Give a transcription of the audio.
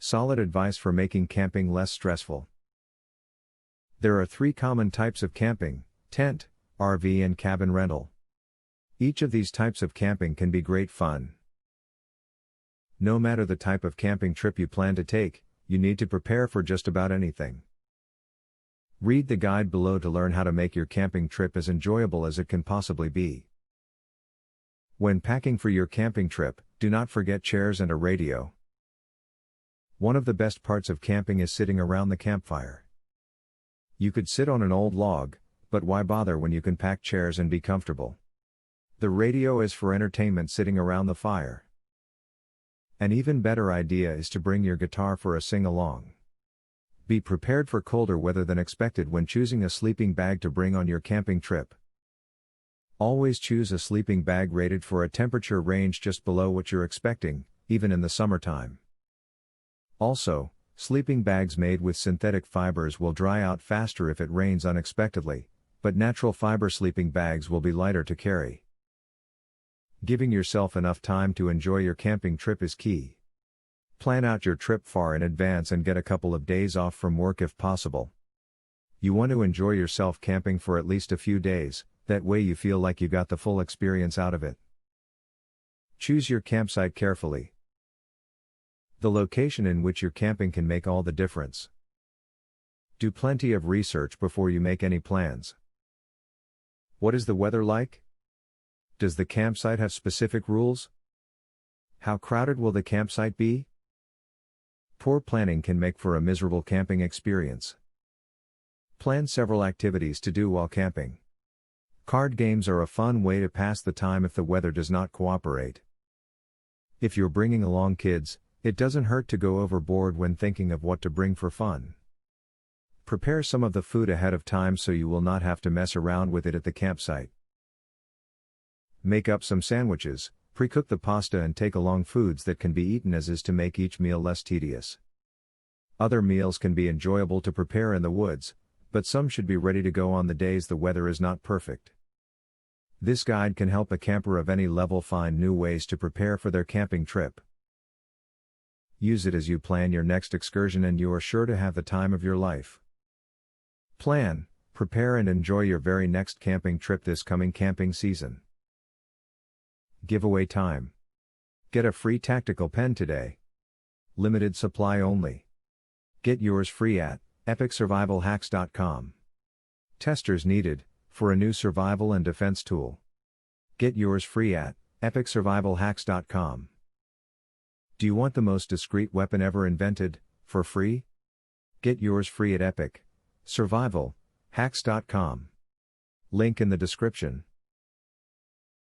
Solid advice for making camping less stressful. There are 3 common types of camping: tent, RV, and cabin rental. Each of these types of camping can be great fun. No matter the type of camping trip you plan to take, you need to prepare for just about anything. Read the guide below to learn how to make your camping trip as enjoyable as it can possibly be. When packing for your camping trip, do not forget chairs and a radio. One of the best parts of camping is sitting around the campfire. You could sit on an old log, but why bother when you can pack chairs and be comfortable? The radio is for entertainment sitting around the fire. An even better idea is to bring your guitar for a sing-along. Be prepared for colder weather than expected when choosing a sleeping bag to bring on your camping trip. Always choose a sleeping bag rated for a temperature range just below what you're expecting, even in the summertime. Also, sleeping bags made with synthetic fibers will dry out faster if it rains unexpectedly, but natural fiber sleeping bags will be lighter to carry. Giving yourself enough time to enjoy your camping trip is key. Plan out your trip far in advance and get a couple of days off from work if possible. You want to enjoy yourself camping for at least a few days, that way you feel like you got the full experience out of it. Choose your campsite carefully. The location in which you're camping can make all the difference. Do plenty of research before you make any plans. What is the weather like? Does the campsite have specific rules? How crowded will the campsite be? Poor planning can make for a miserable camping experience. Plan several activities to do while camping. Card games are a fun way to pass the time if the weather does not cooperate. If you're bringing along kids, it doesn't hurt to go overboard when thinking of what to bring for fun. Prepare some of the food ahead of time so you will not have to mess around with it at the campsite. Make up some sandwiches, pre-cook the pasta and take along foods that can be eaten as is to make each meal less tedious. Other meals can be enjoyable to prepare in the woods, but some should be ready to go on the days the weather is not perfect. This guide can help a camper of any level find new ways to prepare for their camping trip. Use it as you plan your next excursion and you are sure to have the time of your life. Plan, prepare and enjoy your very next camping trip this coming camping season. Giveaway time. Get a free tactical pen today. Limited supply only. Get yours free at epicsurvivalhacks.com. Testers needed, for a new survival and defense tool. Get yours free at epicsurvivalhacks.com. Do you want the most discreet weapon ever invented, for free? Get yours free at epicsurvivalhacks.com. Link in the description.